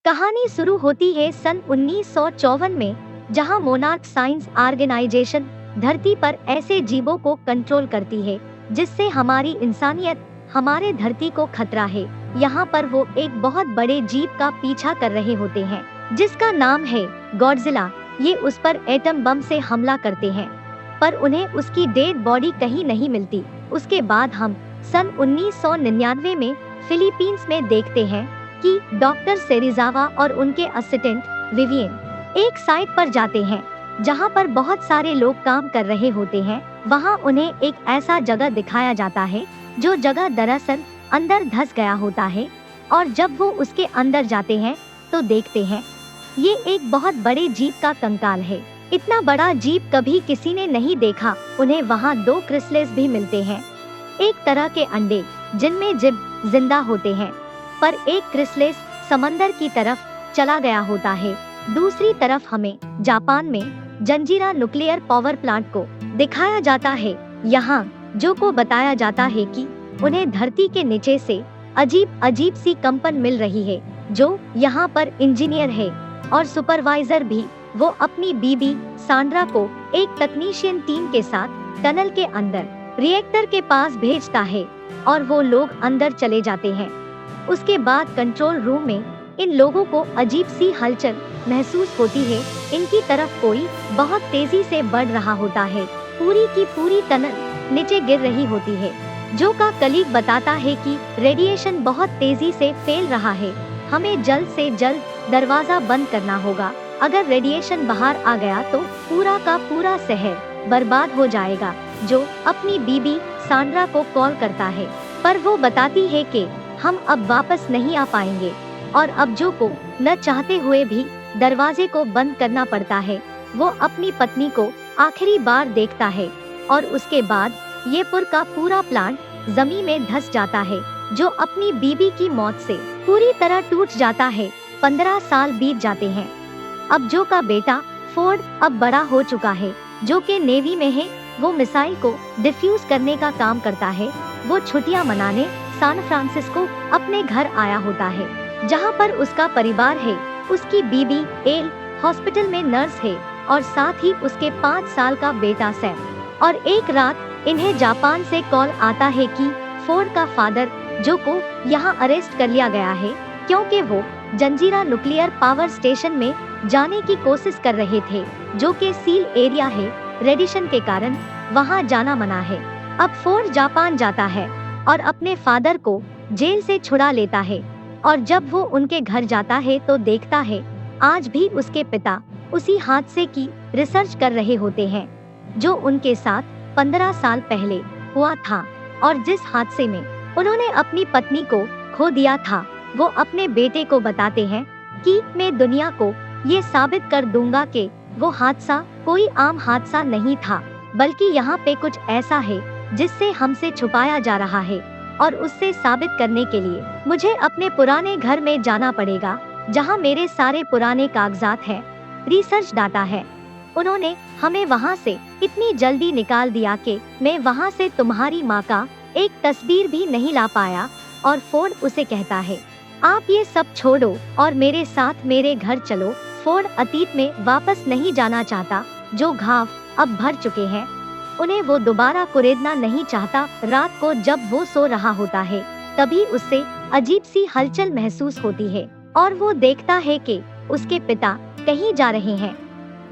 कहानी शुरू होती है सन 1954 में, जहां मोनार्क साइंस ऑर्गेनाइजेशन धरती पर ऐसे जीवों को कंट्रोल करती है जिससे हमारी इंसानियत, हमारे धरती को खतरा है। यहाँ पर वो एक बहुत बड़े जीव का पीछा कर रहे होते हैं जिसका नाम है गॉडजिला। ये उस पर एटम बम से हमला करते हैं, पर उन्हें उसकी डेड बॉडी कहीं नहीं मिलती। उसके बाद हम सन 1999 में फिलीपींस में देखते हैं कि डॉक्टर सेरिज़ावा और उनके असिस्टेंट विवियन एक साइट पर जाते हैं जहां पर बहुत सारे लोग काम कर रहे होते हैं। वहां उन्हें एक ऐसा जगह दिखाया जाता है जो जगह दरअसल अंदर धंस गया होता है, और जब वो उसके अंदर जाते हैं तो देखते हैं ये एक बहुत बड़े जीव का कंकाल है। इतना बड़ा जीव कभी किसी ने नहीं देखा। उन्हें वहाँ 2 क्रिसलिस भी मिलते हैं, एक तरह के अंडे जिनमें जीव जिंदा होते हैं, पर एक क्रिसलिस समंदर की तरफ चला गया होता है। दूसरी तरफ हमें जापान में जंजीरा न्यूक्लियर पावर प्लांट को दिखाया जाता है। यहाँ जो को बताया जाता है कि उन्हें धरती के नीचे से अजीब अजीब सी कंपन मिल रही है। जो यहाँ पर इंजीनियर है और सुपरवाइजर भी, वो अपनी बीबी सांड्रा को एक टेक्नीशियन टीम के साथ टनल के अंदर रिएक्टर के पास भेजता है और वो लोग अंदर चले जाते हैं। उसके बाद कंट्रोल रूम में इन लोगों को अजीब सी हलचल महसूस होती है। इनकी तरफ कोई बहुत तेजी से बढ़ रहा होता है। पूरी की पूरी टनल नीचे गिर रही होती है। जो का कलीग बताता है कि रेडिएशन बहुत तेजी से फैल रहा है, हमें जल्द से जल्द दरवाजा बंद करना होगा। अगर रेडिएशन बाहर आ गया तो पूरा का पूरा शहर बर्बाद हो जाएगा। जो अपनी बीबी सांड्रा को कॉल करता है, पर वो बताती है कि हम अब वापस नहीं आ पाएंगे, और अब जो को न चाहते हुए भी दरवाजे को बंद करना पड़ता है। वो अपनी पत्नी को आखिरी बार देखता है और उसके बाद ये पूरा का पूरा प्लांट जमीन में धंस जाता है। जो अपनी बीबी की मौत से पूरी तरह टूट जाता है। 15 साल बीत जाते हैं। अब जो का बेटा फोर्ड अब बड़ा हो चुका है, जो के नेवी में है। वो मिसाइल को डिफ्यूज करने का काम करता है। वो छुट्टियां मनाने सैन फ्रांसिस्को अपने घर आया होता है, जहां पर उसका परिवार है। उसकी बीबी एल हॉस्पिटल में नर्स है और साथ ही उसके 5 साल का बेटा सैम। और एक रात इन्हें जापान से कॉल आता है कि फोर्ड का फादर जो को यहाँ अरेस्ट कर लिया गया है, क्योंकि वो जंजीरा न्यूक्लियर पावर स्टेशन में जाने की कोशिश कर रहे थे, जो के सील एरिया है। रेडिएशन के कारण वहाँ जाना मना है। अब फोर्ड जापान जाता है और अपने फादर को जेल से छुड़ा लेता है, और जब वो उनके घर जाता है तो देखता है आज भी उसके पिता उसी हादसे की रिसर्च कर रहे होते हैं जो उनके साथ 15 साल पहले हुआ था, और जिस हादसे में उन्होंने अपनी पत्नी को खो दिया था। वो अपने बेटे को बताते हैं कि मैं दुनिया को ये साबित कर दूंगा कि वो हादसा कोई आम हादसा नहीं था, बल्कि यहाँ पे कुछ ऐसा है जिससे हमसे छुपाया जा रहा है, और उससे साबित करने के लिए मुझे अपने पुराने घर में जाना पड़ेगा, जहाँ मेरे सारे पुराने कागजात हैं, रिसर्च डाटा है। उन्होंने हमें वहाँ से इतनी जल्दी निकाल दिया कि मैं वहाँ से तुम्हारी माँ का एक तस्वीर भी नहीं ला पाया। और फोर्ड उसे कहता है आप ये सब छोड़ो और मेरे साथ मेरे घर चलो। फोर्ड अतीत में वापस नहीं जाना चाहता। जो घाव अब भर चुके हैं उन्हें वो दोबारा कुरेदना नहीं चाहता। रात को जब वो सो रहा होता है तभी उससे अजीब सी हलचल महसूस होती है, और वो देखता है कि उसके पिता कहीं जा रहे हैं।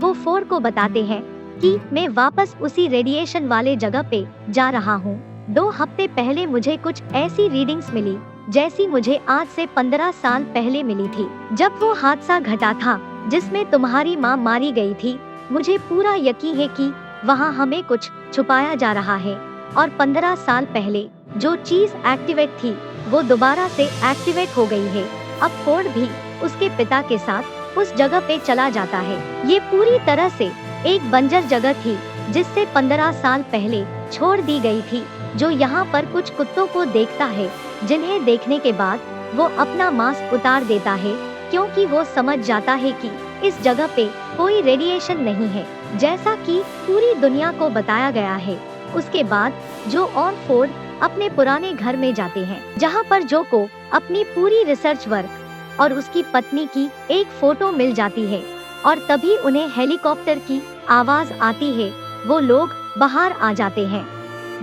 वो फोर्ड को बताते हैं कि मैं वापस उसी रेडिएशन वाले जगह पे जा रहा हूँ। 2 हफ्ते पहले मुझे कुछ ऐसी रीडिंग्स मिली जैसी मुझे आज से 15 साल पहले मिली थी, जब वो हादसा घटा था जिसमें तुम्हारी माँ मारी गई थी। मुझे पूरा यकीन है कि वहाँ हमें कुछ छुपाया जा रहा है, और 15 साल पहले जो चीज एक्टिवेट थी वो दोबारा से एक्टिवेट हो गई है। अब फोर्ड भी उसके पिता के साथ उस जगह पे चला जाता है। ये पूरी तरह से एक बंजर जगह थी जिससे 15 साल पहले छोड़ दी गई थी। जो यहाँ पर कुछ कुत्तों को देखता है, जिन्हें देखने के बाद वो अपना मास्क उतार देता है, क्योंकि वो समझ जाता है कि इस जगह पे कोई रेडिएशन नहीं है, जैसा कि पूरी दुनिया को बताया गया है। उसके बाद जो और फोर्ड अपने पुराने घर में जाते हैं, जहाँ पर जो को अपनी पूरी रिसर्च वर्क और उसकी पत्नी की एक फोटो मिल जाती है और तभी उन्हें हेलीकॉप्टर की आवाज आती है। वो लोग बाहर आ जाते हैं।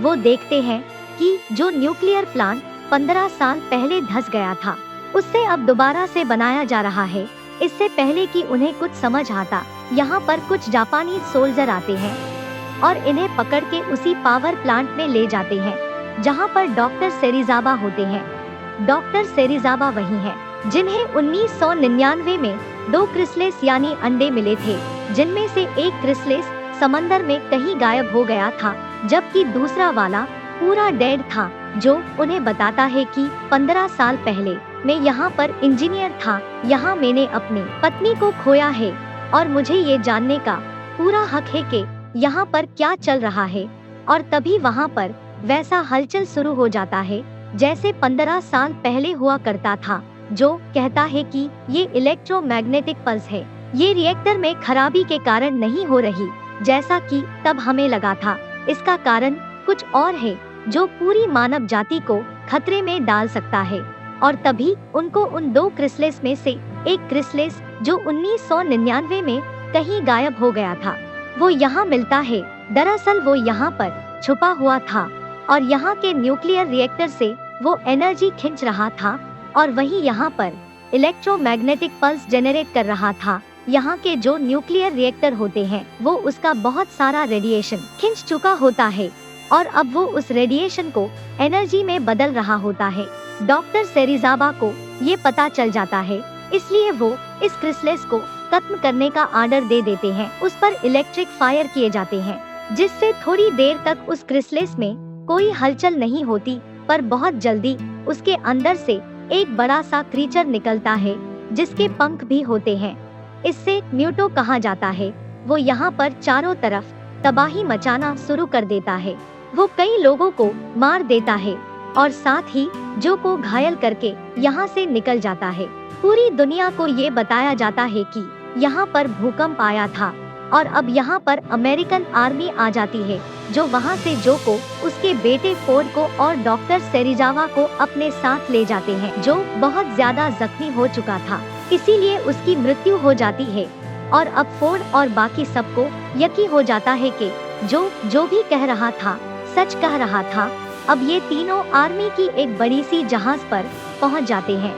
वो देखते हैं कि जो न्यूक्लियर प्लांट 15 साल पहले धंस गया था उससे अब दोबारा से बनाया जा रहा है। इससे पहले कि उन्हें कुछ समझ आता, यहाँ पर कुछ जापानी सोल्जर आते हैं और इन्हें पकड़ के उसी पावर प्लांट में ले जाते हैं जहाँ पर डॉक्टर सेरिजावा होते हैं। डॉक्टर सेरिजावा वही हैं जिन्हें 1999 में 2 क्रिसलेस यानी अंडे मिले थे, जिनमें से एक क्रिसलेस समंदर में कहीं गायब हो गया था जबकि दूसरा वाला पूरा डेड था, जो उन्हें बताता है कि 15 साल पहले मैं यहाँ पर इंजीनियर था, यहाँ मैंने अपनी पत्नी को खोया है और मुझे ये जानने का पूरा हक है कि यहाँ पर क्या चल रहा है। और तभी वहाँ पर वैसा हलचल शुरू हो जाता है जैसे 15 साल पहले हुआ करता था, जो कहता है कि ये इलेक्ट्रोमैग्नेटिक पल्स है, ये रिएक्टर में खराबी के कारण नहीं हो रही जैसा कि तब हमें लगा था। इसका कारण कुछ और है जो पूरी मानव जाति को खतरे में डाल सकता है। और तभी उनको उन 2 क्रिसलेस में से एक क्रिसलेस जो 1999 में कहीं गायब हो गया था वो यहाँ मिलता है। दरअसल वो यहाँ पर छुपा हुआ था और यहाँ के न्यूक्लियर रिएक्टर से वो एनर्जी खींच रहा था और वही यहाँ पर इलेक्ट्रोमैग्नेटिक पल्स जेनरेट कर रहा था। यहाँ के जो न्यूक्लियर रिएक्टर होते हैं वो उसका बहुत सारा रेडिएशन खींच चुका होता है और अब वो उस रेडिएशन को एनर्जी में बदल रहा होता है। डॉक्टर सेरिजावा को ये पता चल जाता है, इसलिए वो इस क्रिसलेस को खत्म करने का आर्डर दे देते हैं। उस पर इलेक्ट्रिक फायर किए जाते हैं जिससे थोड़ी देर तक उस क्रिसलेस में कोई हलचल नहीं होती, पर बहुत जल्दी उसके अंदर से एक बड़ा सा क्रीचर निकलता है जिसके पंख भी होते हैं। इससे म्यूटो कहा जाता है। वो यहाँ पर चारों तरफ तबाही मचाना शुरू कर देता है। वो कई लोगों को मार देता है और साथ ही जो को घायल करके यहाँ से निकल जाता है। पूरी दुनिया को ये बताया जाता है कि यहाँ पर भूकंप आया था और अब यहाँ पर अमेरिकन आर्मी आ जाती है, जो वहाँ से जो को, उसके बेटे फोर्ड को और डॉक्टर सेरिजावा को अपने साथ ले जाते हैं, जो बहुत ज्यादा जख्मी हो चुका था, इसीलिए उसकी मृत्यु हो जाती है। और अब फोर्ड और बाकी सबको यकीन हो जाता है कि जो भी कह रहा था सच कह रहा था। अब ये तीनों आर्मी की एक बड़ी सी जहाज पर पहुंच जाते हैं,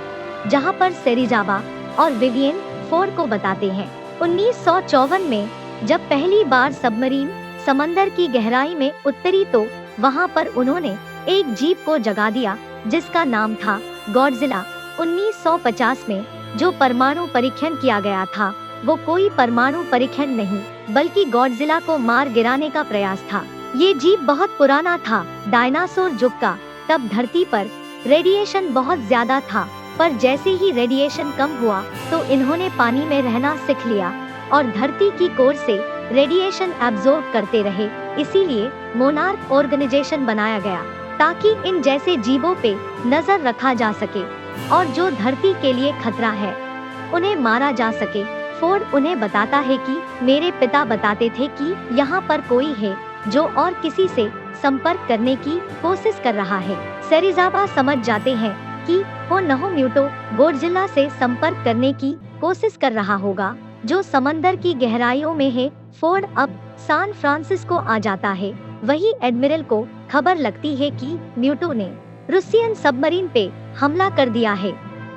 जहां पर सेरिजावा और विवियन फोर्ड को बताते हैं 1954 में जब पहली बार सबमरीन समंदर की गहराई में उतरी तो वहां पर उन्होंने एक जीप को जगा दिया जिसका नाम था गॉडजिला। 1950 में जो परमाणु परीक्षण किया गया था वो कोई परमाणु परीक्षण नहीं बल्कि गॉडजिला को मार गिराने का प्रयास था। ये जीप बहुत पुराना था, डायनासोर युग का। तब धरती पर रेडिएशन बहुत ज्यादा था, पर जैसे ही रेडिएशन कम हुआ तो इन्होंने पानी में रहना सीख लिया और धरती की कोर से रेडिएशन एब्जॉर्ब करते रहे। इसीलिए मोनार्क ऑर्गेनाइजेशन बनाया गया ताकि इन जैसे जीवों पे नजर रखा जा सके और जो धरती के लिए खतरा है उन्हें मारा जा सके। फोर्ड उन्हें बताता है कि मेरे पिता बताते थे कि यहाँ पर कोई है जो और किसी से संपर्क करने की कोशिश कर रहा है। सेरिजावा समझ जाते हैं कि वो नहो म्यूटो गॉडजिला से संपर्क करने की कोशिश कर रहा होगा जो समंदर की गहराइयों में है। फोर्ड अब सैन फ्रांसिस्को आ जाता है। वही एडमिरल को खबर लगती है कि म्यूटो ने रूसियन सबमरीन पे हमला कर दिया है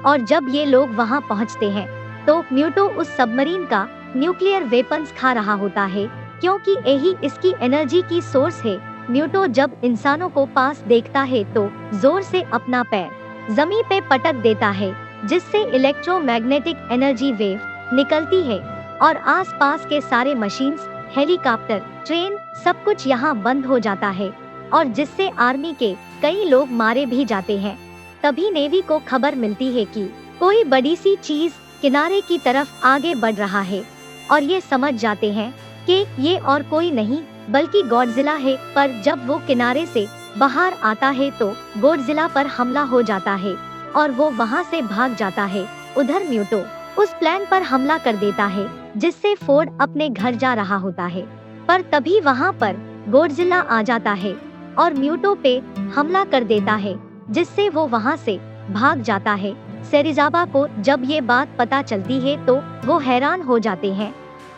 और जब ये लोग वहां पहुंचते हैं तो म्यूटो उस सबमरीन का न्यूक्लियर वेपन्स खा रहा होता है क्योंकि यही इसकी एनर्जी की सोर्स है। म्यूटो जब इंसानों को पास देखता है तो जोर से अपना पैर जमीन पे पटक देता है जिससे इलेक्ट्रोमैग्नेटिक एनर्जी वेव निकलती है और आसपास के सारे मशीन्स, हेलीकॉप्टर, ट्रेन सब कुछ यहाँ बंद हो जाता है और जिससे आर्मी के कई लोग मारे भी जाते हैं। तभी नेवी को खबर मिलती है कि कोई बड़ी सी चीज किनारे की तरफ आगे बढ़ रहा है और ये समझ जाते हैं कि ये और कोई नहीं बल्कि गॉडजिला है। पर जब वो किनारे से बाहर आता है तो गॉडजिला पर हमला हो जाता है और वो वहाँ से भाग जाता है। उधर म्यूटो उस प्लान पर हमला कर देता है जिससे फोर्ड अपने घर जा रहा होता है, पर तभी वहाँ पर गॉडजिला आ जाता है और म्यूटो पे हमला कर देता है जिससे वो वहाँ से भाग जाता है। सेरिज़ाबा को जब ये बात पता चलती है तो वो हैरान हो जाते हैं।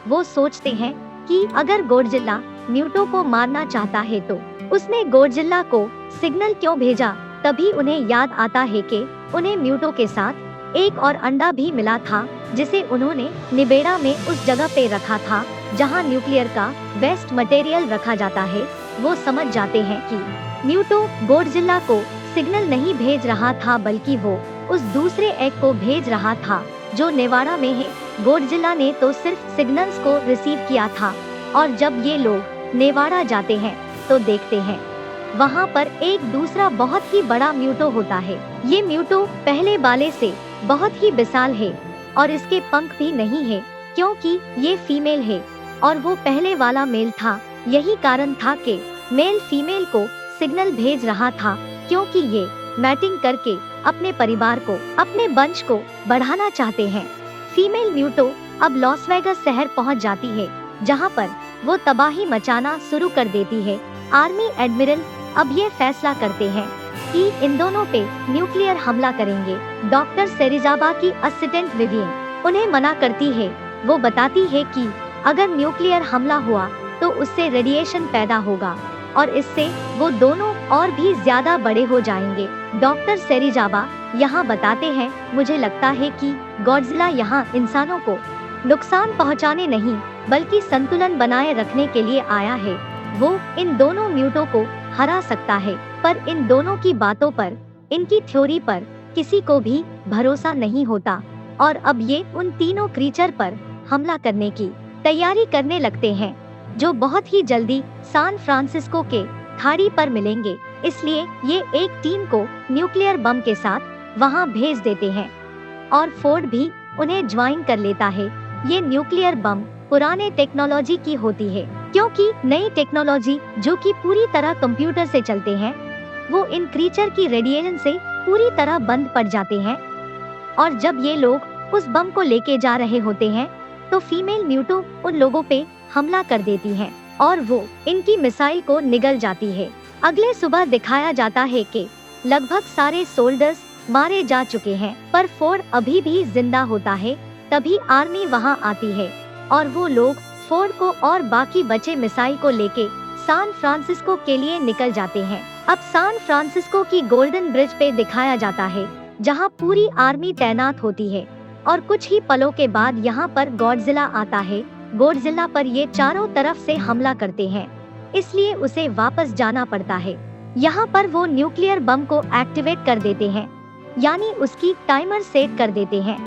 वो सोचते हैं कि अगर गॉडजिला म्यूटो को मारना चाहता है तो उसने गॉडजिला को सिग्नल क्यों भेजा। तभी उन्हें याद आता है कि उन्हें म्यूटो के साथ एक और अंडा भी मिला था जिसे उन्होंने निबेड़ा में उस जगह पे रखा था जहां न्यूक्लियर का वेस्ट मटेरियल रखा जाता है। वो समझ जाते हैं कि म्यूटो गॉडजिला को सिग्नल नहीं भेज रहा था बल्कि वो उस दूसरे एग को भेज रहा था जो नेवाड़ा में है। गॉडजिला ने तो सिर्फ सिग्नल्स को रिसीव किया था और जब ये लोग नेवाड़ा जाते हैं तो देखते हैं वहाँ पर एक दूसरा बहुत ही बड़ा म्यूटो होता है। ये म्यूटो पहले वाले से बहुत ही विशाल है और इसके पंख भी नहीं है क्योंकि ये फीमेल है और वो पहले वाला मेल था। यही कारण था कि मेल फीमेल को सिग्नल भेज रहा था क्योंकि ये मैटिंग करके अपने परिवार को, अपने वंश को बढ़ाना चाहते हैं। फीमेल म्यूटो अब लॉस वेगस शहर पहुंच जाती है जहां पर वो तबाही मचाना शुरू कर देती है। आर्मी एडमिरल अब ये फैसला करते हैं कि इन दोनों पे न्यूक्लियर हमला करेंगे। डॉक्टर सेरिज़ाबा की असिस्टेंट विवियन उन्हें मना करती है। वो बताती है कि अगर न्यूक्लियर हमला हुआ तो उससे रेडिएशन पैदा होगा और इससे वो दोनों और भी ज्यादा बड़े हो जाएंगे। डॉक्टर सेरिज़ाबा यहाँ बताते हैं, मुझे लगता है कि गॉडजिला यहाँ इंसानों को नुकसान पहुँचाने नहीं बल्कि संतुलन बनाए रखने के लिए आया है। वो इन दोनों म्यूटो को हरा सकता है पर इन दोनों की बातों पर, इनकी थ्योरी पर किसी को भी भरोसा नहीं होता और अब ये उन तीनों क्रीचर पर हमला करने की तैयारी करने लगते हैं जो बहुत ही जल्दी सैन फ्रांसिस्को के खाड़ी पर मिलेंगे। इसलिए ये एक टीम को न्यूक्लियर बम के साथ वहां भेज देते हैं और फोर्ड भी उन्हें ज्वाइन कर लेता है। ये न्यूक्लियर बम पुराने टेक्नोलॉजी की होती है क्योंकि नई टेक्नोलॉजी जो कि पूरी तरह कंप्यूटर से चलते हैं वो इन क्रीचर की रेडिएशन से पूरी तरह बंद पड़ जाते हैं। और जब ये लोग उस बम को लेके जा रहे होते हैं तो फीमेल म्यूटो उन लोगों पे हमला कर देती हैं और वो इनकी मिसाइल को निगल जाती है। अगले सुबह दिखाया जाता है कि लगभग सारे सोल्जर्स मारे जा चुके हैं पर फोर्ड अभी भी जिंदा होता है। तभी आर्मी वहां आती है और वो लोग फोर्ड को और बाकी बचे मिसाइल को लेके सैन फ्रांसिस्को के लिए निकल जाते हैं। अब सैन फ्रांसिस्को की गोल्डन ब्रिज पे दिखाया जाता है जहां पूरी आर्मी तैनात होती है और कुछ ही पलों के बाद यहाँ पर गॉडजिला आता है। गॉडजिला पर ये चारों तरफ से हमला करते हैं इसलिए उसे वापस जाना पड़ता है। यहाँ पर वो न्यूक्लियर बम को एक्टिवेट कर देते हैं यानी उसकी टाइमर सेट कर देते हैं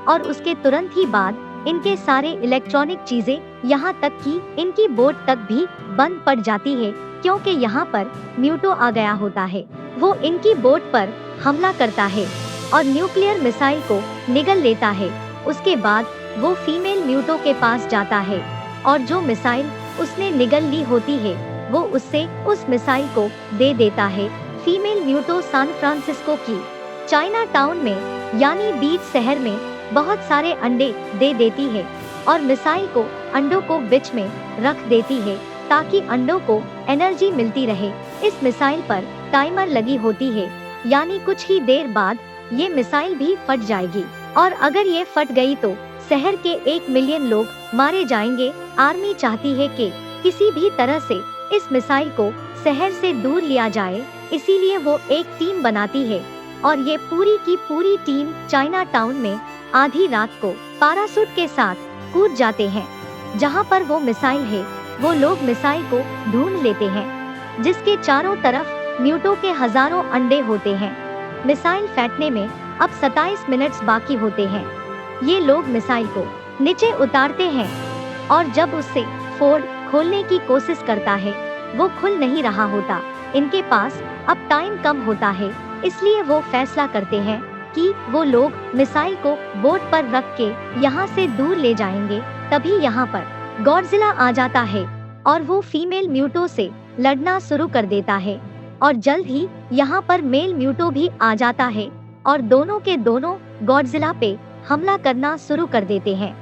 और उसके तुरंत ही बाद इनके सारे इलेक्ट्रॉनिक चीजें यहाँ तक कि इनकी बोट तक भी बंद पड़ जाती है क्योंकि यहाँ पर म्यूटो आ गया होता है। वो इनकी बोट पर हमला करता है और न्यूक्लियर मिसाइल को निगल लेता है। उसके बाद वो फीमेल म्यूटो के पास जाता है और जो मिसाइल उसने निगल ली होती है वो उससे उस मिसाइल को दे देता है। फीमेल म्यूटो सैन फ्रांसिस्को की चाइना टाउन में यानी बीच शहर में बहुत सारे अंडे दे देती है और मिसाइल को अंडों को बीच में रख देती है ताकि अंडों को एनर्जी मिलती रहे। इस मिसाइल पर टाइमर लगी होती है यानी कुछ ही देर बाद ये मिसाइल भी फट जाएगी और अगर ये फट गई तो शहर के 1 मिलियन लोग मारे जाएंगे। आर्मी चाहती है कि किसी भी तरह से इस मिसाइल को शहर से दूर लिया जाए इसीलिए वो एक टीम बनाती है और ये पूरी की पूरी टीम चाइना टाउन में आधी रात को पैराशूट के साथ कूद जाते हैं। जहां पर वो मिसाइल है वो लोग मिसाइल को ढूंढ लेते हैं जिसके चारों तरफ म्यूटो के हजारों अंडे होते हैं। मिसाइल फटने में अब 27 मिनट्स बाकी होते हैं। ये लोग मिसाइल को नीचे उतारते हैं और जब उससे फोर्ड खोलने की कोशिश करता है वो खुल नहीं रहा होता। इनके पास अब टाइम कम होता है इसलिए वो फैसला करते हैं कि वो लोग मिसाइल को बोट पर रख के यहाँ से दूर ले जाएंगे। तभी यहाँ पर गॉडजिला आ जाता है और वो फीमेल म्यूटो से लड़ना शुरू कर देता है और जल्द ही यहाँ पर मेल म्यूटो भी आ जाता है और दोनों के दोनों गॉडजिला पे हमला करना शुरू कर देते हैं।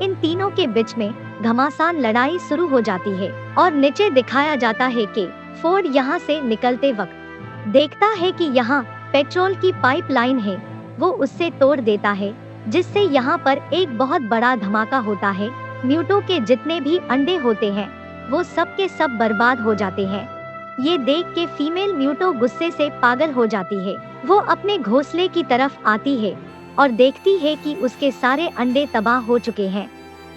इन तीनों के बीच में घमासान लड़ाई शुरू हो जाती है और नीचे दिखाया जाता है कि फोर्ड यहाँ से निकलते वक्त देखता है कि यहाँ पेट्रोल की पाइपलाइन है वो उससे तोड़ देता है, जिससे यहाँ पर एक बहुत बड़ा धमाका होता है। म्यूटो के जितने भी अंडे होते हैं वो सब के सब बर्बाद हो जाते हैं। ये देख के फीमेल म्यूटो गुस्से से पागल हो जाती है। वो अपने घोंसले की तरफ आती है और देखती है कि उसके सारे अंडे तबाह हो चुके हैं।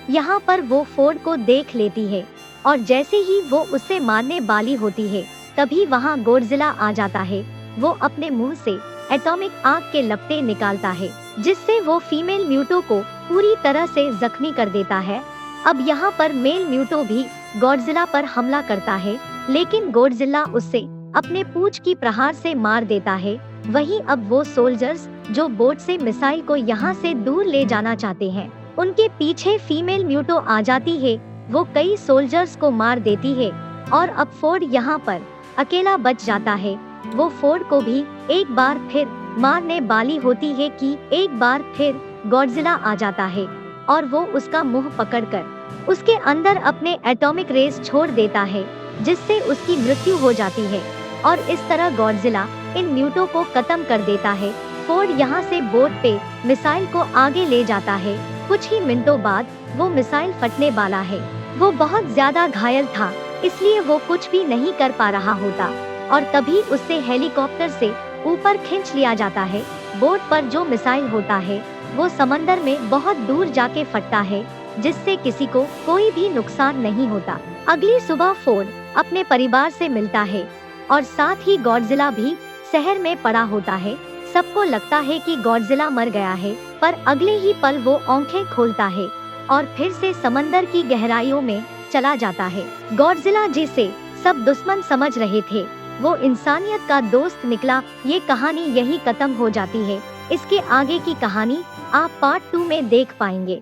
यहाँ पर वो फोर्ड को देख लेती है और जैसे ही वो उससे मारने वाली होती है तभी वहाँ गॉडजिला आ जाता है। वो अपने मुंह से एटॉमिक आग के लपटे निकालता है, जिससे वो फीमेल म्यूटो को पूरी तरह से जख्मी कर देता है। अब यहाँ पर मेल म्यूटो भी गॉडजिला पर हमला करता है, लेकिन गॉडजिला उससे अपने पूंछ की प्रहार से मार देता है। वहीं अब वो सोल्जर्स जो बोट से मिसाइल को यहाँ से दूर ले जाना चाहते हैं, उनके पीछे फीमेल म्यूटो आ जाती है। वो कई सोल्जर्स को मार देती है और अब फोर्ड यहाँ पर अकेला बच जाता है। वो फोर्ड को भी एक बार फिर मारने वाली होती है कि एक बार फिर गॉडजिला आ जाता है और वो उसका मुंह पकड़कर उसके अंदर अपने एटॉमिक रेस छोड़ देता है, जिससे उसकी मृत्यु हो जाती है। और इस तरह गॉडजिला इन म्यूटो को खत्म कर देता है। फोर्ड यहाँ से बोट पे मिसाइल को आगे ले जाता है। कुछ ही मिनटों बाद वो मिसाइल फटने वाला है। वो बहुत ज्यादा घायल था, इसलिए वो कुछ भी नहीं कर पा रहा होता और तभी उससे हेलीकॉप्टर से ऊपर खींच लिया जाता है। बोट पर जो मिसाइल होता है वो समंदर में बहुत दूर जाके फटता है, जिससे किसी को कोई भी नुकसान नहीं होता। अगली सुबह फोर्ड अपने परिवार से मिलता है और साथ ही गॉडजिला भी शहर में पड़ा होता है। सबको लगता है कि गॉडजिला मर गया है, पर अगले ही पल वो आंखें खोलता है और फिर से समंदर की गहराइयों में चला जाता है। गॉडजिला जिसे सब दुश्मन समझ रहे थे वो इंसानियत का दोस्त निकला। ये कहानी यही खत्म हो जाती है। इसके आगे की कहानी आप पार्ट 2 में देख पाएंगे।